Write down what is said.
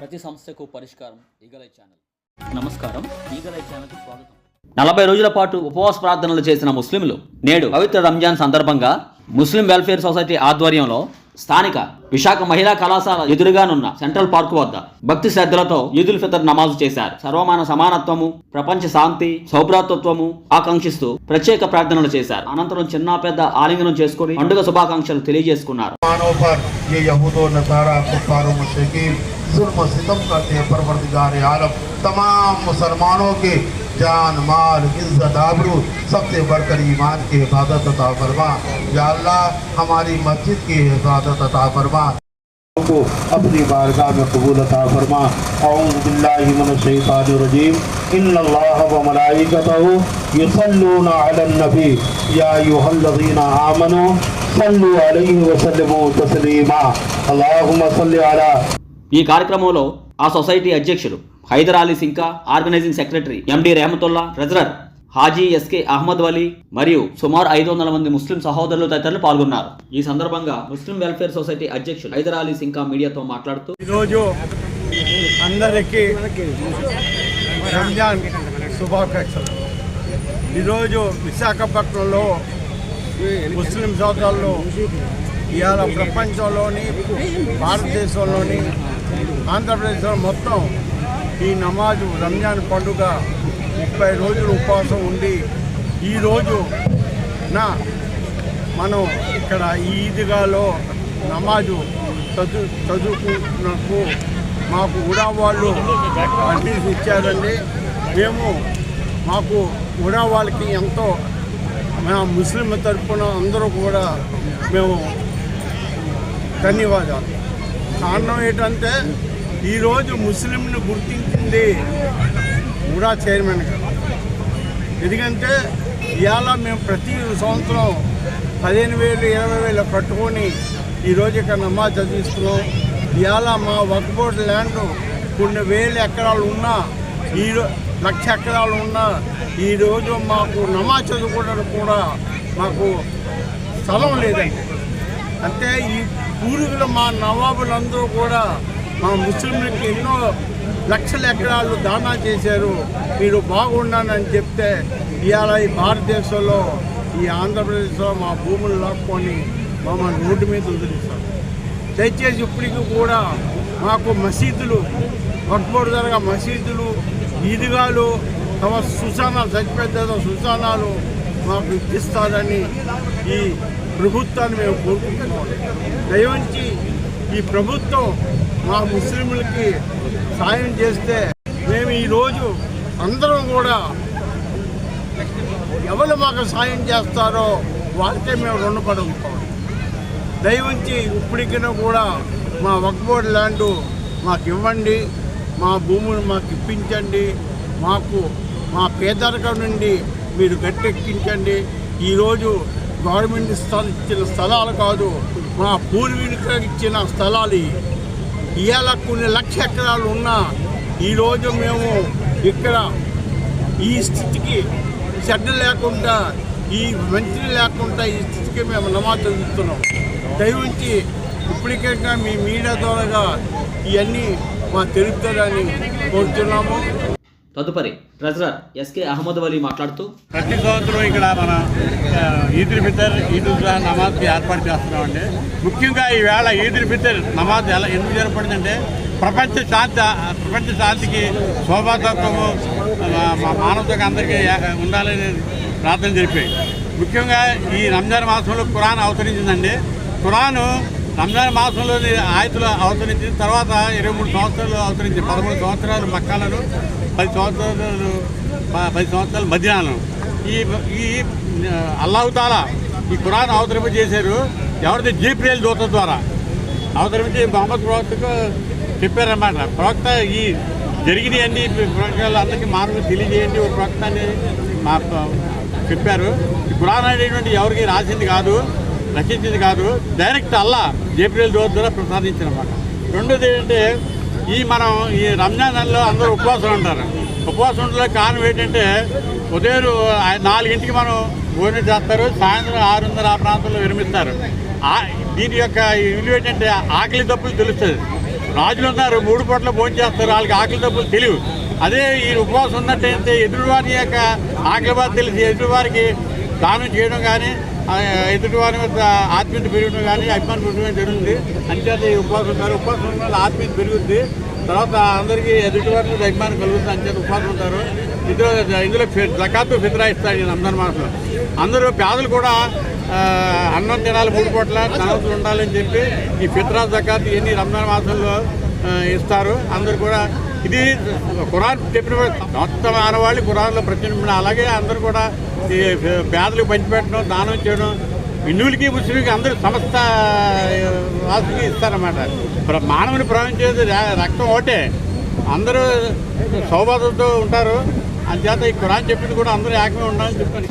ప్రతి సమస్యకు పరిష్కారం ఈగలై ఛానల్. నమస్కారం, ఈగలై ఛానల్కి స్వాగతం. 40 రోజుల పాటు ఉపవాస ప్రార్థనలు చేసిన ముస్లింలు నేడు పవిత్ర రంజాన్ సందర్భంగా ముస్లిం వెల్ఫేర్ సొసైటీ ఆధ్వర్యంలో స్థానిక విశాఖ మహిళా కళాశాల ఎదురుగానున్న సెంట్రల్ పార్క్ వద్ద భక్తి శ్రద్ధలతో ఈదుల్ ఫితర్ నమాజు చేశారు. సర్వమాన సమానత్వము, ప్రపంచ శాంతి, సౌభ్రాతృత్వము ఆకాంక్షిస్తూ ప్రత్యేక ప్రార్థనలు చేశారు. అనంతరం చిన్న పెద్ద ఆలింగనం చేసుకుని పండుగ శుభాకాంక్షలు తెలియజేసుకున్నారు. तमाम मुसलमानों के जान माल इज्जत आबरू सबसे बढ़कर ईमान की हिफाजत अता फरमा। या अल्लाह हमारी मस्जिद की हिफाजत अता फरमा, को अपनी बारगाह में कबूल अता फरमा। औज़ु बिल्लाहि मिनश शैतानिर रजीम। इन्नल्लाह व मलाइकतहु युसल्लूना अलन नबी या अय्युहल्लज़ीना आमनू सल्लु अलैहि व सल्लिमू तस्लीमा। अल्लाहुम्मा सल्लि अला. ఈ కార్యక్రమంలో ఆ సొసైటీ అధ్యక్షులు Hyder Ali Sinka, organizing secretary MD Rahamatullah, treasurer Haji SK Ahmed Vali మరియు సుమారు 500 మంది ముస్లిం సహోదరులు తదితరులు పాల్గొన్నారు. ఈ సందర్భంగా ముస్లిం వెల్ఫేర్ సొసైటీ అధ్యక్షులు హైదర్ అలీ సింకా మీడియాతో మాట్లాడుతూ, ఈరోజు అందరికీ రంజాన్ శుభాకాంక్షలు. ఈరోజు విశాఖపట్నంలో ముస్లిం సోదరులు ఇవాళ ప్రపంచంలోని, భారతదేశంలోని, ఆంధ్రప్రదేశ్లో మొత్తం ఈ నమాజు రంజాన్ పండుగ 30 రోజులు ఉపవాసం ఉండి ఈరోజు మనం ఇక్కడ ఈ ఈద్గాలో నమాజు చదువుకున్నకు మాకు ఉడా వాళ్ళు అడ్మిషన్ ఇచ్చారండి. మాకు ఉడా వాళ్ళకి ఎంతో ముస్లిం తరఫున అందరూ కూడా మేము ధన్యవాదాలు. కారణం ఏంటంటే ఈరోజు ముస్లింను గుర్తించింది కూడా చైర్మన్ గారు. ఎందుకంటే ఇవాళ మేము ప్రతి సంవత్సరం 15,000 20,000 కట్టుకొని ఈరోజు ఇక్కడ నమాజ్ చదివిస్తున్నాం. ఇవాళ మా వక్ఫ్ బోర్డు ల్యాండ్ కొన్ని వేల ఎకరాలు ఉన్నా, 1,00,000 ఎకరాలు ఉన్నా ఈరోజు మాకు నమాజ్ చదువుకోవడానికి కూడా మాకు స్థలం లేదండి. అంటే ఈ పూర్వీకులు మా నవాబులందరూ కూడా మా ముస్లింలకి ఎన్నో లక్షల ఎకరాలు దానా చేశారు. మీరు బాగుండాలని చెప్తే ఇవాళ ఈ భారతదేశంలో, ఈ ఆంధ్రప్రదేశ్లో మా భూములు లాక్కొని మమ్మల్ని రోడ్డు మీద వదిలిస్తారు. దయచేసి ఇప్పటికీ కూడా మాకు మసీదులు, వక్ఫ్ బోర్డు ద్వారా మసీదులు, ఈద్గాలు, తమ సుశానాలు, చచ్చిపెద్ద సుశానాలు మాకు ఇప్పిస్తారని ఈ ప్రభుత్వాన్ని మేము కోరుకుంటున్నాం. దయవంచి ఈ ప్రభుత్వం మా ముస్లింలకి సాయం చేస్తే మేము ఈరోజు అందరం కూడా ఎవరు మాకు సాయం చేస్తారో వాళ్ళకే మేము రుణపడి ఉంటాం. దయవంచి ఇప్పటికైనా కూడా మా వక్ఫ్ బోర్డు ల్యాండు మాకు ఇవ్వండి, మా భూములు మాకు ఇప్పించండి, మాకు మా పేదరికం నుండి మీరు గట్టెక్కించండి. ఈరోజు గవర్నమెంట్ ఇచ్చిన స్థలాలు కాదు, మా పూర్వీకులకు ఇచ్చిన స్థలాలు. ఇవాళ కొన్ని 1,00,000 ఎకరాలు ఉన్నా ఈరోజు మేము ఇక్కడ ఈ స్థితికి షెడ్ లేకుండా, ఈ మంత్రి లేకుండా ఈ స్థితికి మేము నమాజ్ చదువుతున్నాం. దయవుంచి ఇప్పటికైనా మీ మీడియా ద్వారా ఇవన్నీ మా తెలుపుతారని కోరుతున్నాము. తదుపరి ట్రెజరర్ ఎస్కే అహ్మద్ వలీ మాట్లాడుతూ, ప్రతి సంవత్సరం ఇక్కడ మన ఈదుల్ ఫితర్, ఈదుల్ నమాజ్ ఏర్పాటు చేస్తున్నామండి. ముఖ్యంగా ఈవేళ ఈదుల్ ఫితర్ నమాజ్ ఎందుకు ఏర్పడిందంటే ప్రపంచ శాంతికి, శోభాతత్వము, మానవతకు అందరికీ ఉండాలని ప్రార్థన జరిపాయి. ముఖ్యంగా ఈ రంజాన్ మాసంలో ఖురాన్ అవతరించిందండి. ఖురాను రంజాన్ మాసంలోని ఆయతులు అవతరించిన తర్వాత 23 సంవత్సరాలు అవతరించింది. 13 సంవత్సరాలు మక్కాలను, 10 సంవత్సరాలు మదీనాను. ఈ అల్లాహు తాలా ఈ ఖురాన్ అవతరింపజేశారు. ఎవరిది? జిబ్రీల్ దూత ద్వారా అవతరించి మొహమ్మద్ ప్రవక్తకు చెప్పారన్నమాట. ప్రవక్త ఈ జరిగినవన్నీ ప్రవక్తలందరికీ మానవులు తెలియజేయండి ఒక ప్రవక్త అని చెప్పారు. ఈ ఖురాన్ అనేటువంటి ఎవరికి రాసింది కాదు, రచించింది కాదు, డైరెక్ట్ అల్లా జిబ్రీల్ దూత ద్వారా ప్రసాదించినమాట. రెండోది ఏంటంటే మనం ఈ రంజాన్ నెలలో అందరూ ఉపవాసం ఉంటారు. ఉపవాసం ఉండలే కారణం ఏంటంటే ఉదయం 4 మనం భోజనం చేస్తారు, సాయంత్రం 6:30 ఆ ప్రాంతంలో విరమిస్తారు. దీని యొక్క విలువ ఏంటంటే ఆకలి తప్పులు తెలుస్తుంది. రాజులు ఉన్నారు 3 పూట్ల భోజనం చేస్తారు, వాళ్ళకి ఆకలి తప్పులు తెలియవు. అదే ఈ ఉపవాసం ఉన్నట్టయితే ఎదుటివారి యొక్క ఆకలి బాధ తెలిసి ఎదుటివారికి దానం చేయడం కానీ ఎదుటివారి మీద ఆత్మీయత పెరగడం కానీ అభిమానం పెరగడం జరుగుతుంది. అంచేత ఈ ఉపవాసం ఉంటారు. ఉపవాసం ఉన్న వల్ల ఆత్మీయత పెరుగుద్ది. తర్వాత అందరికీ ఎదుటివారి మీద అభిమానం కలుగుతుంది. అంచేత ఉపవాసం ఉంటారు. ఇందులో జకాతు ఫిత్రా ఇస్తాడు ఈ రంజాన్ మాసంలో. అందరూ పేదలు కూడా అన్నం తినాలి, 3 పూట్ల ధనవంతులు ఉండాలని చెప్పి ఈ ఫిత్రా జకాత్ ఇవన్నీ రంజాన్ మాసంలో ఇస్తారు. అందరూ కూడా ఇది ఖురాన్ చెప్పిన మొత్తం ఆనవాళ్ళు ఖురాన్లో ప్రచురించిన, అలాగే అందరూ కూడా ఈ పేదలకు పంచిపెట్టడం, దానం చేయడం, హిందువులకి ముస్లింలకి అందరూ సమస్త వాసులకి ఇస్తారన్నమాట. మానవుని ప్రవహించేది రక్తం ఒకటే, అందరూ సౌభాగ్యంతో ఉంటారు. అంచేత ఈ ఖురాన్ చెప్పింది కూడా అందరూ ఏకమే ఉండాలని చెప్పాను.